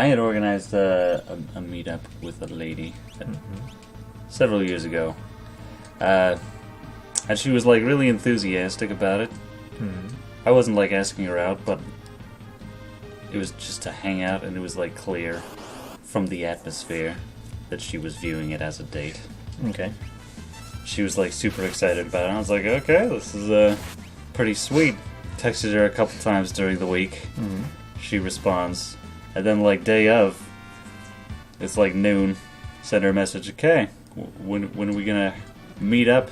I had organized a meetup with a lady several years ago. And she was, like, really enthusiastic about it. Mm-hmm. I wasn't, like, asking her out, but it was just to hang out, and it was, like, clear from the atmosphere that she was viewing it as a date. Okay. She was, like, super excited about it, and I was like, okay, this is pretty sweet. Texted her a couple times during the week. Mm-hmm. She responds. And then, like, day of, it's like noon, send her a message, okay, when are we gonna meet up?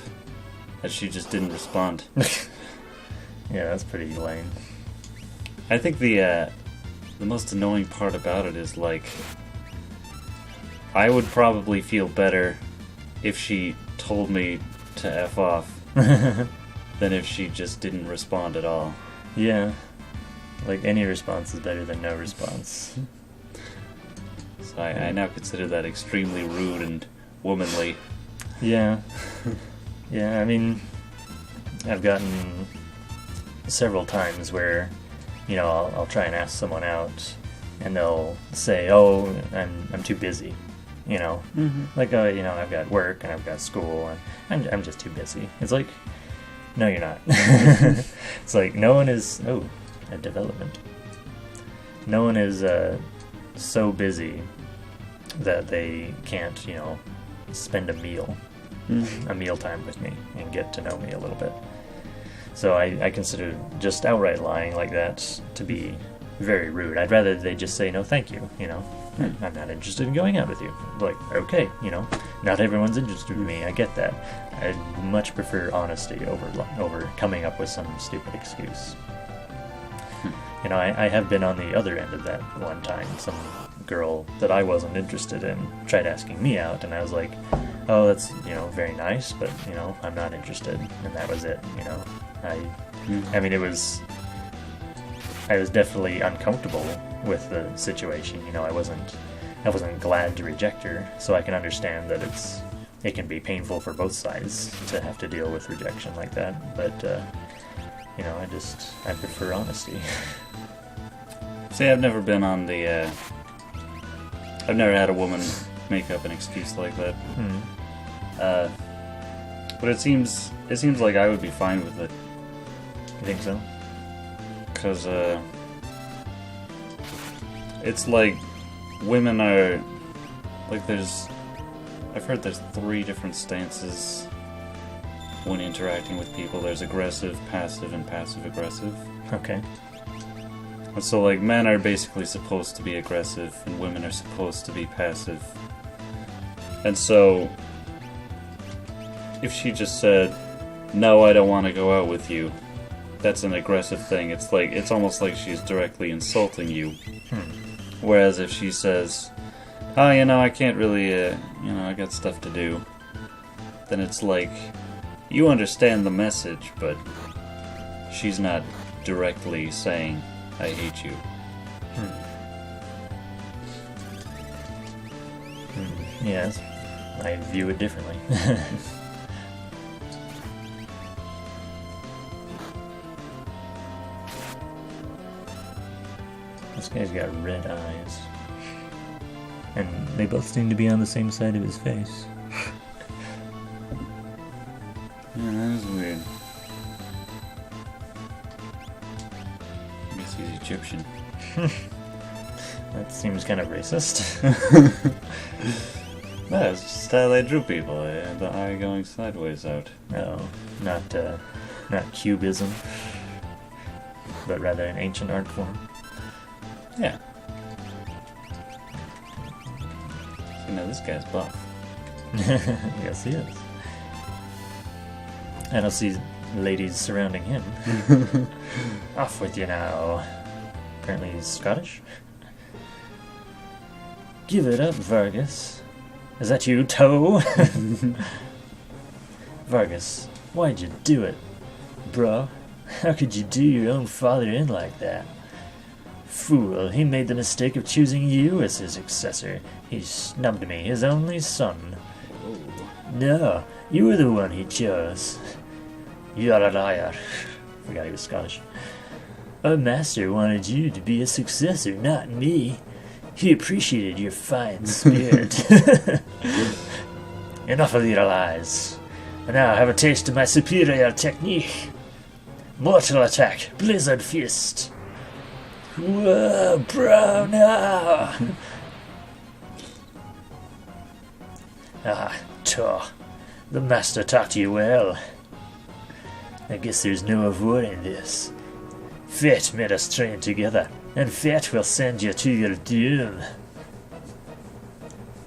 And she just didn't respond. Yeah, that's pretty lame. I think the most annoying part about it is, like, I would probably feel better if she told me to F off than if she just didn't respond at all. Yeah. Like, any response is better than no response. So I now consider that extremely rude and womanly. Yeah. Yeah, I mean, I've gotten several times where, you know, I'll try and ask someone out, and they'll say, "Oh, I'm too busy," you know, like, "Oh, you know, I've got work and I've got school, and I'm just too busy." It's like, no, you're not. It's like no one is. Oh, a development. No one is so busy that they can't, you know, spend a meal time with me and get to know me a little bit. So I consider just outright lying like that to be very rude. I'd rather they just say, no, thank you, you know. I'm not interested in going out with you. Like, okay, you know, not everyone's interested in me. I get that. I'd much prefer honesty over coming up with some stupid excuse. You know, I have been on the other end of that one time. Some girl that I wasn't interested in tried asking me out, and I was like, oh, that's, you know, very nice, but, you know, I'm not interested. And that was it, you know. I mean, I was definitely uncomfortable with the situation. You know, I wasn't glad to reject her, so I can understand that it can be painful for both sides to have to deal with rejection like that. But, you know, I prefer honesty. See, I've never been on the, I've never had a woman make up an excuse like that. But it seems like I would be fine with it. You think so? Because, it's like, women are, like, I've heard there's 3 different stances when interacting with people. There's aggressive, passive, and passive-aggressive. Okay. And so, like, men are basically supposed to be aggressive, and women are supposed to be passive. And so, if she just said, no, I don't want to go out with you, that's an aggressive thing. It's almost like she's directly insulting you. Whereas if she says, oh, you know, I can't really, you know, I got stuff to do, then it's like, you understand the message, but she's not directly saying, I hate you. Yes, I view it differently. This guy's got red eyes. And they both seem to be on the same side of his face. Yeah, that is weird. I guess he's Egyptian. That seems kind of racist. No, it's just how they drew people. The eye going sideways out. No, not cubism, but rather an ancient art form. Yeah. So now this guy's buff. Yes, he is. And I'll see ladies surrounding him. Off with you now. Apparently he's Scottish. Give it up, Vargas. Is that you, Toe? Vargas, why'd you do it, bro? How could you do your own father in like that? Fool, he made the mistake of choosing you as his successor. He snubbed me, his only son. No, you were the one he chose. You're a liar. Forgot he was Scottish. Our master wanted you to be a successor, not me. He appreciated your fine spirit. Enough of your lies. And now have a taste of my superior technique. Mortal attack, blizzard fist. Whoa, bro, no! Tor. The master taught you well. I guess there's no avoiding this. Fate made us train together, and fate will send you to your doom.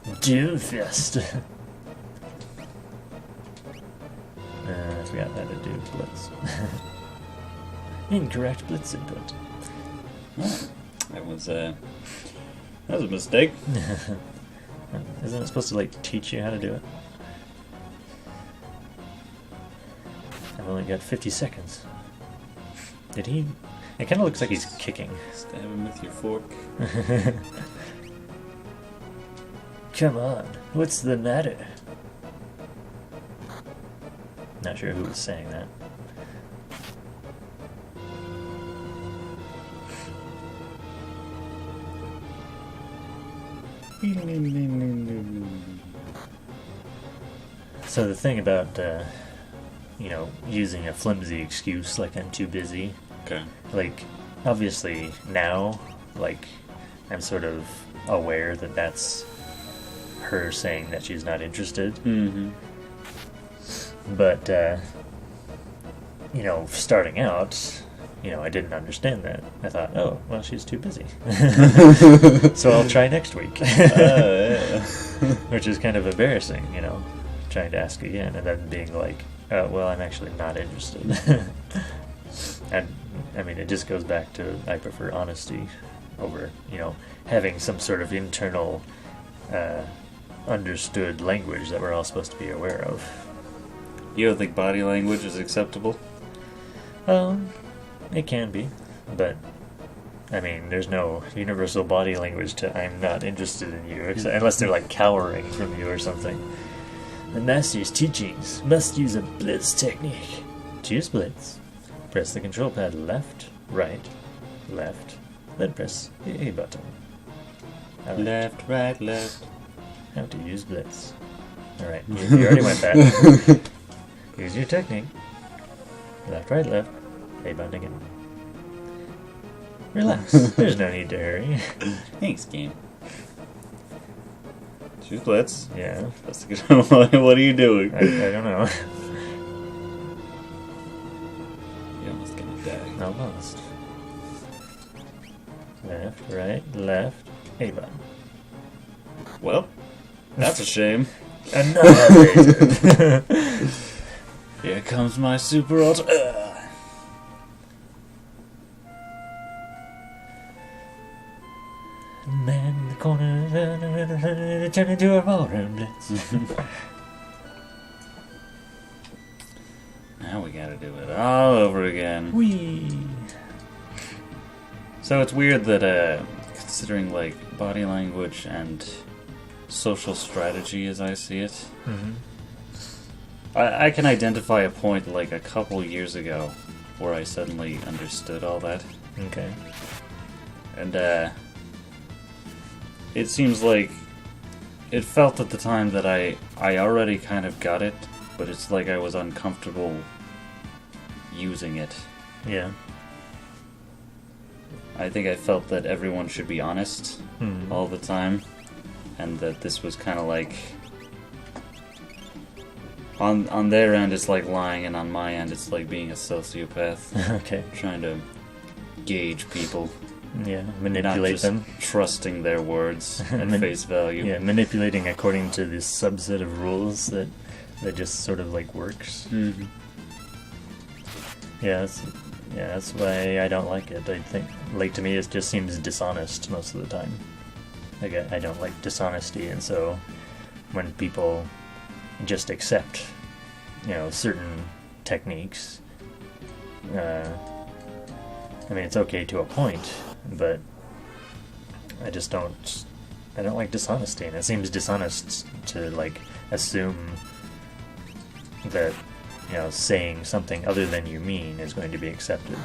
Doomfist. I forgot how to do blitz. Incorrect blitz input. That was a mistake. Isn't it supposed to like teach you how to do it? I've only got 50 seconds. Did he? It kind of looks like he's kicking. Stab him with your fork. Come on, what's the matter? Not sure who was saying that. So the thing about, using a flimsy excuse like I'm too busy, Okay. like, obviously now, like, I'm sort of aware that that's her saying that she's not interested. Mm-hmm. But, starting out, I didn't understand that. I thought, oh, well, she's too busy. So I'll try next week. Yeah. Which is kind of embarrassing, trying to ask again and then being like, oh, well, I'm actually not interested. And, I mean, it just goes back to I prefer honesty over, having some sort of internal understood language that we're all supposed to be aware of. You don't think body language is acceptable? It can be, but I mean, there's no universal body language to I'm not interested in you, unless they're like cowering from you or something. The master's teachings must use a blitz technique. To use blitz, press the control pad left, right, left, then press the A button. Alright. Left, right, left. How to use blitz. Alright, you already went that. Use your technique. Left, right, left. A button again. Relax. There's no need to hurry. Thanks, game. Choose blitz. Yeah. That's a good one. What are you doing? I don't know. You're almost gonna die. Almost. Left, right, left. A button. Well, that's a shame. Another. Here comes my super ultra. Man in the corner, turn into a ballroom blitz. Now we gotta do it all over again. Whee! So it's weird that, considering like body language and social strategy as I see it, Mm-hmm. I can identify a point like a couple years ago where I suddenly understood all that. Okay. And it seems like it felt at the time that I already kind of got it, but it's like I was uncomfortable using it. Yeah. I think I felt that everyone should be honest Mm. all the time, and that this was kind of like on their end it's like lying, and on my end it's like being a sociopath. Okay. Trying to gauge people, Yeah. not Manipulate just them. trusting their words at face value. Yeah, manipulating according to this subset of rules that just sort of like works. Mm-hmm. Yeah, that's why I don't like it. I think, like, to me, it just seems dishonest most of the time. Like, I don't like dishonesty, and so when people just accept, certain techniques, I mean, it's okay to a point, but I don't like dishonesty, and it seems dishonest to, like, assume that saying something other than you mean is going to be accepted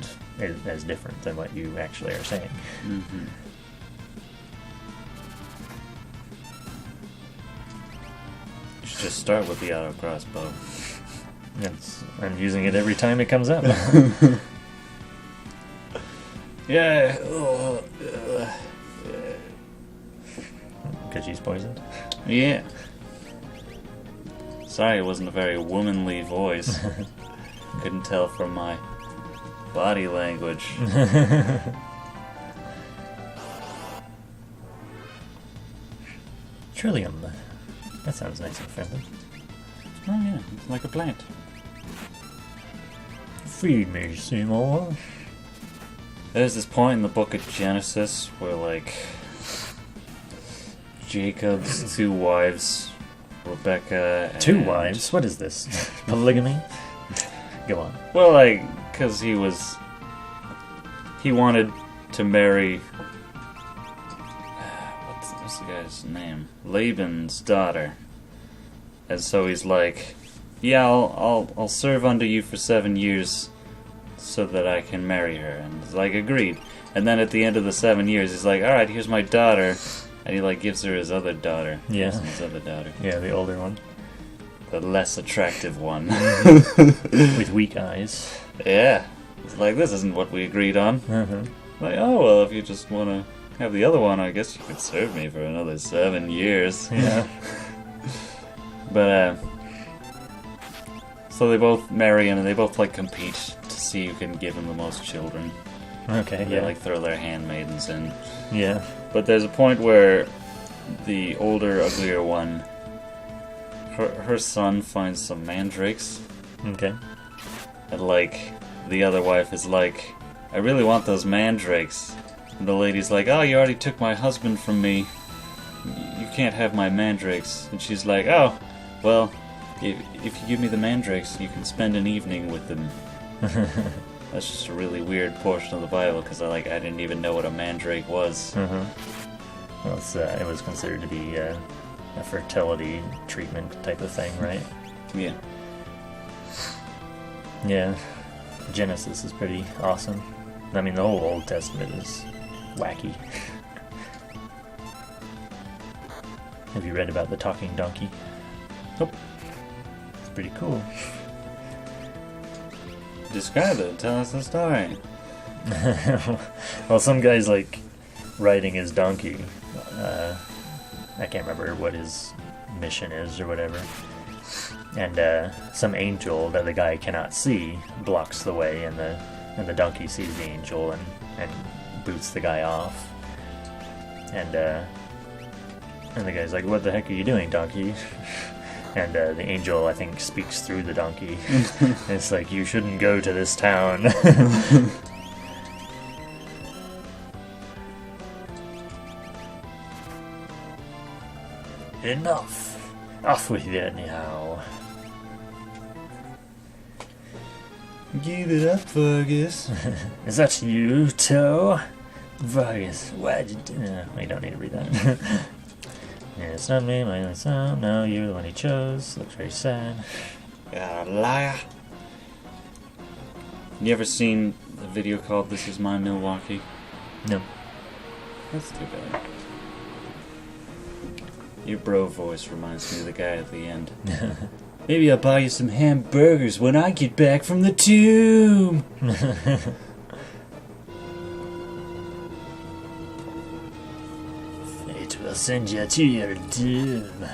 as different than what you actually are saying. Mm-hmm. just start with the auto crossbow. I'm using it every time it comes up. Yeah. Because she's poisoned? Yeah. Sorry, it wasn't a very womanly voice. Couldn't tell from my body language. Trillium. That sounds nice and friendly. Oh yeah, it's like a plant. Feed me, Seymour. There's this point in the book of Genesis where, like, Jacob's two wives, Rebecca and... Two wives? What is this? Polygamy? Go on. Well, like, because he wanted to marry... What's the guy's name? Laban's daughter. And so he's like, yeah, I'll serve under you for 7 years so that I can marry her. And he's like, agreed. And then at the end of the 7 years, he's like, alright, here's my daughter. And he, like, gives her his other daughter. Yeah. His other daughter. Yeah, the older one. The less attractive one. With weak eyes. Yeah. It's like, this isn't what we agreed on. Uh-huh. Like, oh, well, if you just want to have the other one, I guess you could serve me for another 7 years. Yeah. But, so they both marry him, and they both, like, compete to see who can give him the most children. Okay, They, yeah. like, throw their handmaidens in. Yeah. But there's a point where the older, uglier one, her son finds some mandrakes, Okay. and, like, the other wife is like, I really want those mandrakes. And the lady's like, oh, you already took my husband from me. You can't have my mandrakes. And she's like, oh, well, if you give me the mandrakes, you can spend an evening with them. That's just a really weird portion of the Bible, because I didn't even know what a mandrake was. Uh-huh. Well, it was considered to be a fertility treatment type of thing, right? Yeah. Yeah. Genesis is pretty awesome. I mean, the whole Old Testament is wacky. Have you read about the talking donkey? Nope. It's pretty cool. Describe it. Tell us the story. Well, some guy's like riding his donkey. I can't remember what his mission is or whatever. And some angel that the guy cannot see blocks the way, and the donkey sees the angel and boots the guy off. And the guy's like, "What the heck are you doing, donkey?" And the angel, I think, speaks through the donkey. And it's like, you shouldn't go to this town. Enough. Off with you anyhow. Give it up, Fergus. Is that you, Toe? Vargas, why'd you do that? We don't need to read that. Yeah, it's not me, my only son. No, you're the one he chose. Looks very sad. You're a liar. You ever seen a video called This Is My Milwaukee? No. That's too bad. Your bro voice reminds me of the guy at the end. Maybe I'll buy you some hamburgers when I get back from the tomb. Fate will send you to your doom.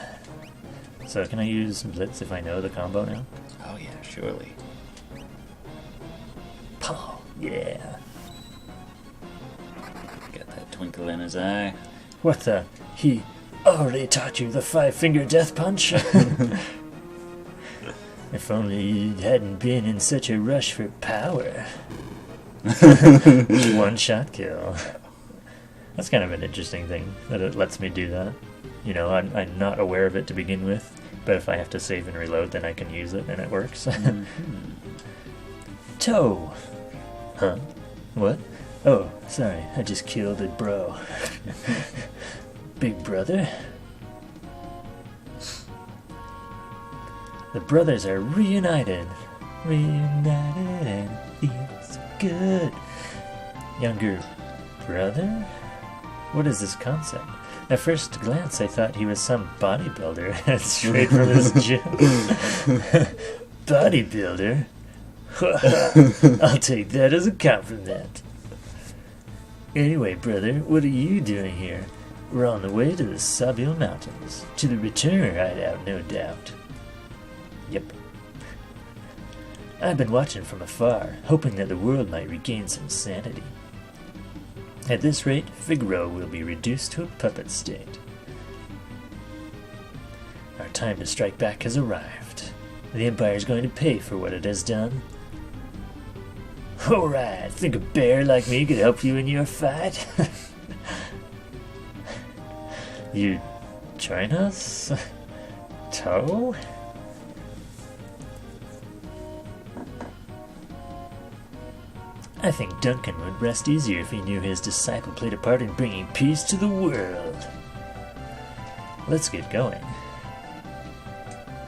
So can I use Blitz if I know the combo now? Oh yeah, surely. Oh, yeah. Got that twinkle in his eye. What the? He already taught you the 5-finger death punch? If only you hadn't been in such a rush for power. One-shot kill. That's kind of an interesting thing, that it lets me do that. You know, I'm not aware of it to begin with, but if I have to save and reload, then I can use it, and it works. Toe! Huh? What? Oh, sorry, I just killed a bro. Big brother? The brothers are reunited. Reunited and it feels good. Younger brother? What is this concept? At first glance, I thought he was some bodybuilder, straight from his gym. Bodybuilder? I'll take that as a compliment. Anyway, brother, what are you doing here? We're on the way to the Sabil Mountains. To the return hideout, no doubt. Yep. I've been watching from afar, hoping that the world might regain some sanity. At this rate, Figaro will be reduced to a puppet state. Our time to strike back has arrived. The Empire is going to pay for what it has done. Alright, think a bear like me could help you in your fight? You join us? Toe? I think Duncan would rest easier if he knew his disciple played a part in bringing peace to the world. Let's get going.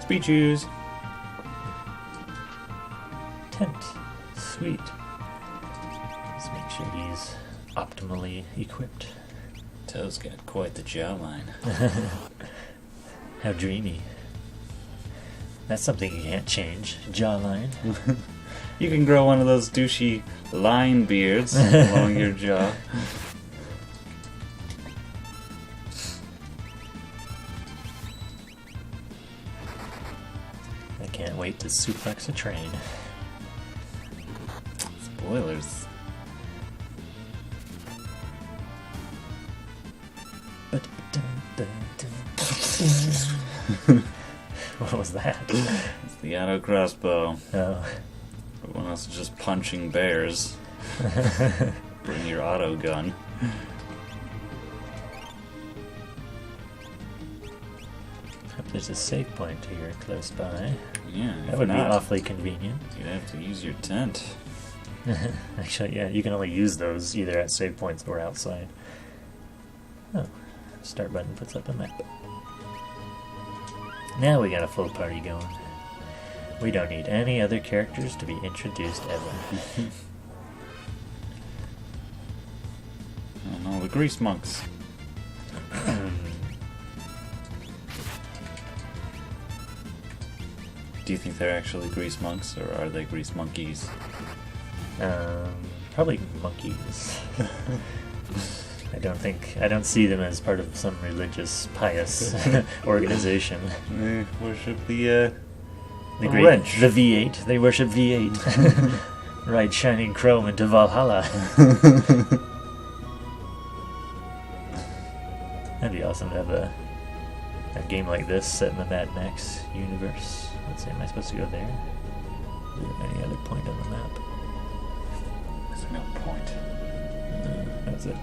Speeches. Tent. Sweet. Let's make sure he's optimally equipped. Toe's got quite the jawline. How dreamy. That's something you can't change. Jawline. You can grow one of those douchey line beards along your jaw. I can't wait to suplex a train. Spoilers. What was that? It's the auto crossbow. Oh. Everyone else is just punching bears. Bring your auto gun. Hope there's a save point here close by. Yeah, That would be awfully convenient. You'd have to use your tent. Actually, yeah, you can only use those either at save points or outside. Oh, start button puts up a map. Now we got a full party going. We don't need any other characters to be introduced ever. Oh no, the grease monks. Do you think they're actually grease monks, or are they grease monkeys? Probably monkeys. I don't see them as part of some religious, pious organization. They worship the great, wrench. the V8. They worship V8. Ride shining chrome into Valhalla. That'd be awesome to have a game like this set in the Mad Max universe. Let's see, am I supposed to go there? Is there any other point on the map? There's no point. No, that's it.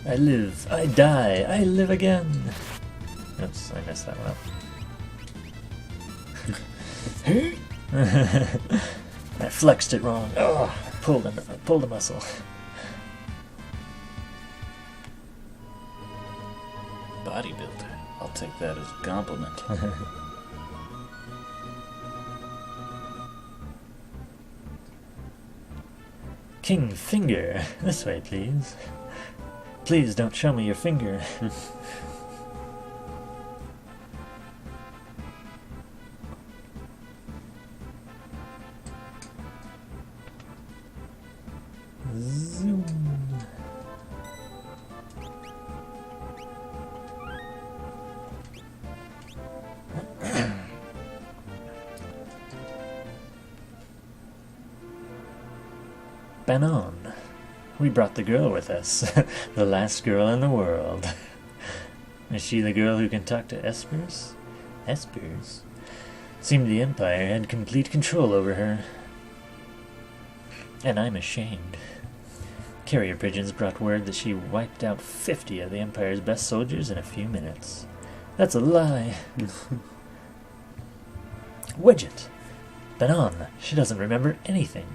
I live, I die, I live again. Oops, I messed that one up. I flexed it wrong. Oh, pulled a muscle. Bodybuilder. I'll take that as a compliment. King Finger, this way, please. Please don't show me your finger. Zoom. Banon. We brought the girl with us. The last girl in the world. Is she the girl who can talk to espers? Espers? Seemed the Empire had complete control over her. And I'm ashamed. Carrier pigeons brought word that she wiped out 50 of the Empire's best soldiers in a few minutes. That's a lie. Widget. Banon. She doesn't remember anything.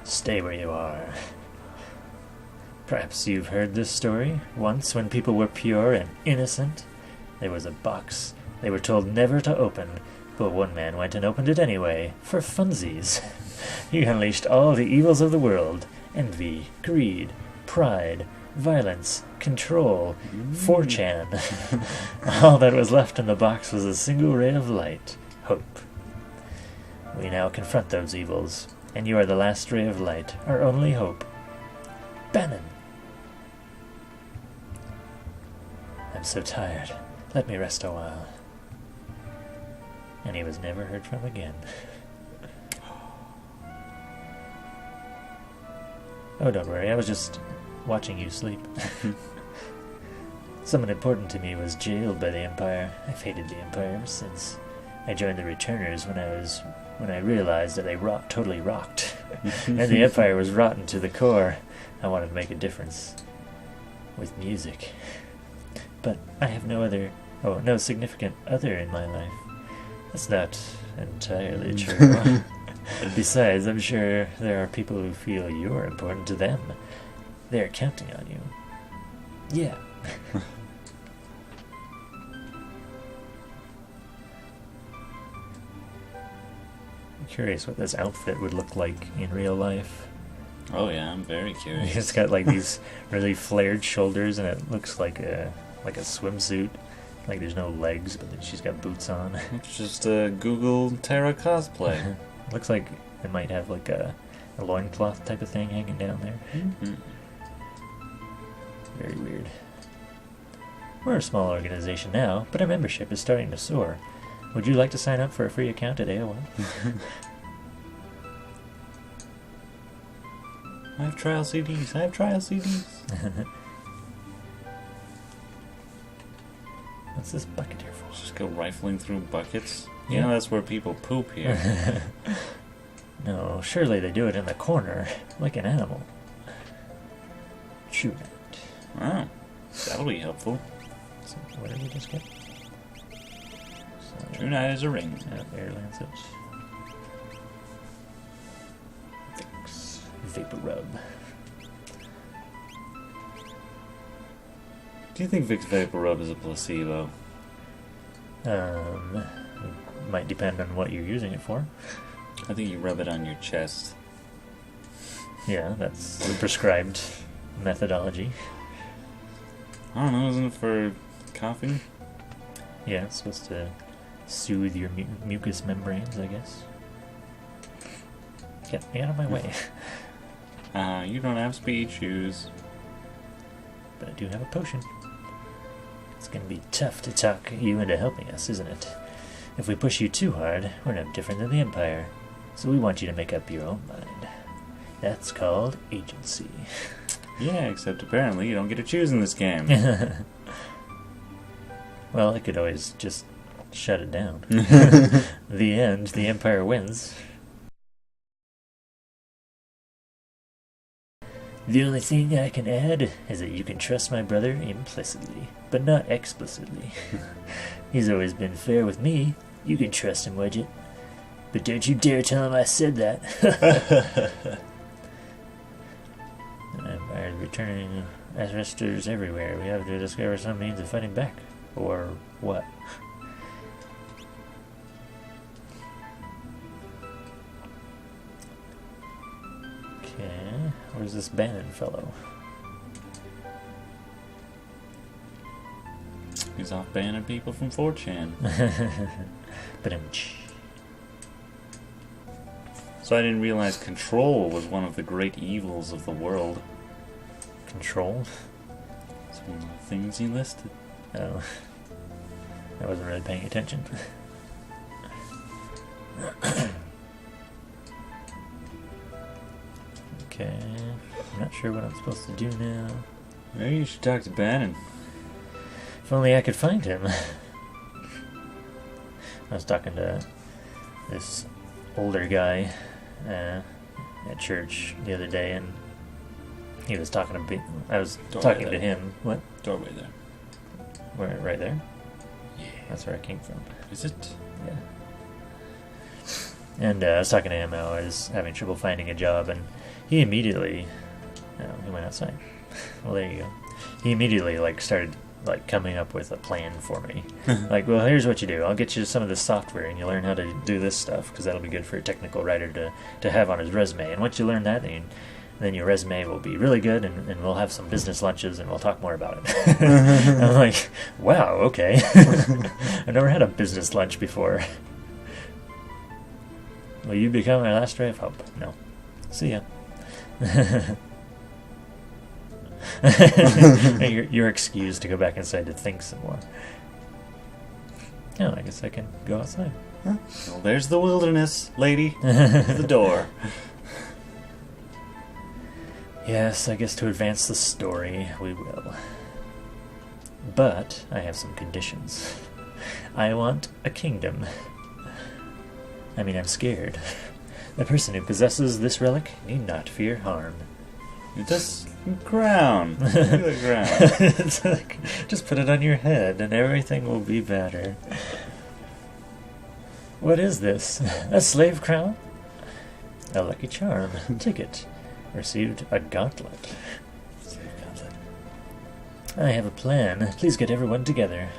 Stay where you are. Perhaps you've heard this story. Once, when people were pure and innocent, there was a box they were told never to open, but one man went and opened it anyway, for funsies. He unleashed all the evils of the world, envy, greed, pride, violence, control, 4chan. All that was left in the box was a single ray of light, hope. We now confront those evils, and you are the last ray of light, our only hope. Bannon! I'm so tired. Let me rest a while. And he was never heard from again. Oh, don't worry, I was just watching you sleep. Someone important to me was jailed by the Empire. I've hated the Empire ever since. I joined the Returners when I realized that they totally rocked. And the Empire was rotten to the core. I wanted to make a difference. With music. But I have no significant other in my life. That's not entirely true. Besides, I'm sure there are people who feel you're important to them. They're counting on you. Yeah. I'm curious what this outfit would look like in real life. Oh yeah, I'm very curious. It's got like these really flared shoulders, and it looks like a swimsuit. Like there's no legs, but then she's got boots on. It's just a Google Terra cosplay. Looks like it might have like a loincloth type of thing hanging down there. Mm-hmm. Very weird. We're a small organization now, but our membership is starting to soar. Would you like to sign up for a free account at AOL? I have trial CDs. What's this bucket here for? Just go rifling through buckets. Yeah. You know that's where people poop here. No, surely they do it in the corner, like an animal. True Knight. Oh, that'll be helpful. So, what did we just get? True Knight is a ring. Air Lancet. Vicks. Vapor Rub. Do you think Vicks Vapor Rub is a placebo? Might depend on what you're using it for. I think you rub it on your chest. Yeah, that's the prescribed methodology. I don't know, isn't it for coughing? Yeah, it's supposed to soothe your mucous membranes, I guess. Get me out of my way. You don't have speed shoes. But I do have a potion. It's gonna be tough to talk you into helping us, isn't it? If we push you too hard, we're no different than the Empire. So we want you to make up your own mind. That's called agency. Yeah, except apparently you don't get to choose in this game. Well, I could always just shut it down. The end. The Empire wins. The only thing I can add is that you can trust my brother implicitly, but not explicitly. He's always been fair with me. You can trust him, Widget. But don't you dare tell him I said that. Empire returning investors everywhere. We have to discover some means of fighting back. Or what? Okay, where's this Bannon fellow? He's off banning people from 4chan. But So I didn't realize control was one of the great evils of the world. Control? It's one of the things he listed. Oh. I wasn't really paying attention. Okay. I'm not sure what I'm supposed to do now. Maybe you should talk to Bannon. If only I could find him. I was talking to this older guy at church the other day, and he was talking to me. I was talking to him. What? Doorway there. Where? Right there? Yeah. That's where I came from. Is it? Yeah. And I was talking to him how I was having trouble finding a job, and he immediately... Oh, he went outside. Well, there you go. He immediately started coming up with a plan for me. Well, here's what you do. I'll get you some of this software, and you learn how to do this stuff, because that'll be good for a technical writer to have on his resume. And once you learn that, then then your resume will be really good, and we'll have some business lunches, and we'll talk more about it. I'm like, wow, okay. I've never had a business lunch before. Will you become our last ray of hope? No. See ya. You're excused to go back inside to think some more. Oh, I guess I can go outside. Huh? Well, there's the wilderness, lady. The door. Yes, I guess to advance the story, we will. But I have some conditions. I want a kingdom. I mean, I'm scared. The person who possesses this relic need not fear harm. Just crown. Look at the crown. It's like, just put it on your head and everything will be better. What is this? A slave crown? A lucky charm. Ticket. Received a gauntlet. Slave gauntlet. I have a plan. Please get everyone together.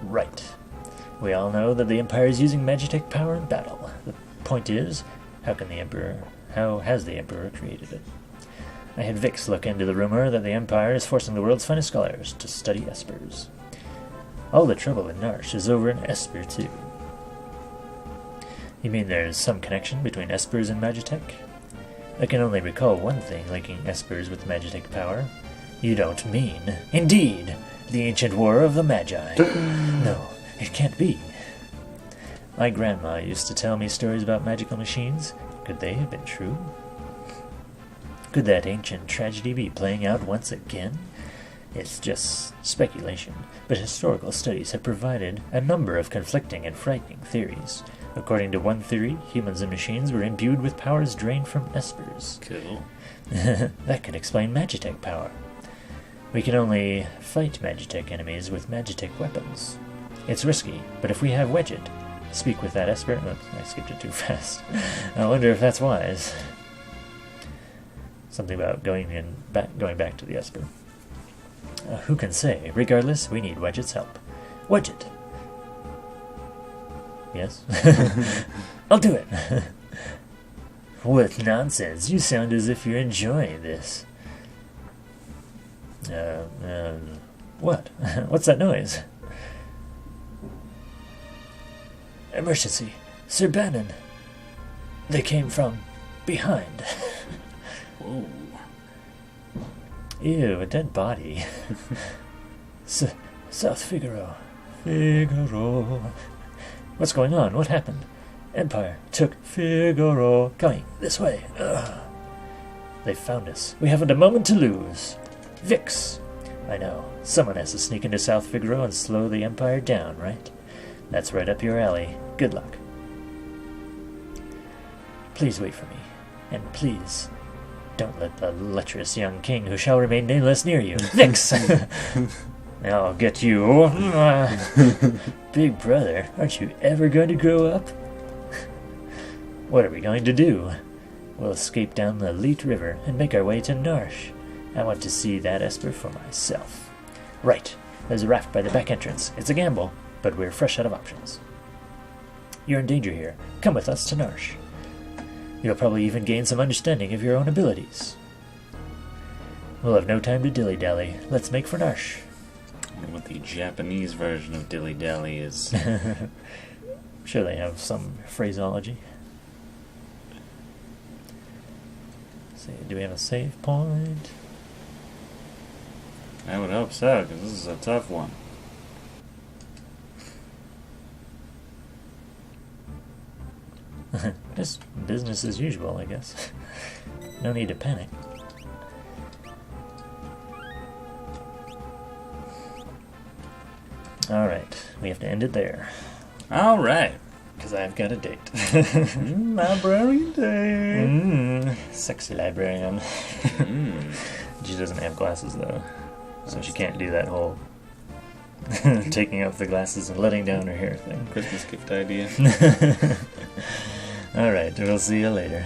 Right. We all know that the Empire is using Magitek power in battle. The point is, how has the Emperor created it? I had Vix look into the rumor that the Empire is forcing the world's finest scholars to study espers. All the trouble in Narsh is over in Esper too. You mean there's some connection between espers and Magitek? I can only recall one thing linking espers with Magitek power. You don't mean, indeed, the ancient war of the Magi. No, it can't be. My grandma used to tell me stories about magical machines. Could they have been true? Could that ancient tragedy be playing out once again? It's just speculation, but historical studies have provided a number of conflicting and frightening theories. According to one theory, humans and machines were imbued with powers drained from espers. Cool. That could explain Magitek power. We can only fight Magitek enemies with Magitek weapons. It's risky, but if we have Wedget, speak with that esper... Oops, I skipped it too fast. I wonder if that's wise. Something about going back to the esper. Who can say? Regardless, we need Wedget's help. Wedget! Yes? I'll do it! What nonsense! You sound as if you're enjoying this. What? What's that noise? Emergency! Sir Bannon! They came from behind. Whoa. Ew, a dead body. South Figaro. Figaro. What's going on? What happened? Empire took Figaro. Coming this way. Ugh. They found us. We haven't a moment to lose. Vix. I know. Someone has to sneak into South Figaro and slow the Empire down, right? That's right up your alley. Good luck. Please wait for me. And please... don't let the lecherous young king who shall remain nameless near you. Vix! I'll get you. Big brother, aren't you ever going to grow up? What are we going to do? We'll escape down the Leet River and make our way to Narsh. I want to see that esper for myself. Right, there's a raft by the back entrance. It's a gamble, but we're fresh out of options. You're in danger here. Come with us to Narsh. You'll probably even gain some understanding of your own abilities. We'll have no time to dilly-dally. Let's make for Narsh. I wonder what the Japanese version of dilly-dally is. I'm sure they have some phraseology. Let's see, do we have a save point? I would hope so, because this is a tough one. Just business as usual, I guess. No need to panic. Alright, we have to end it there. Alright. Because I've got a date. Librarian day. Sexy librarian. She doesn't have glasses, though. So she can't do that whole taking off the glasses and letting down her hair thing. Christmas gift idea. Alright, we'll see you later.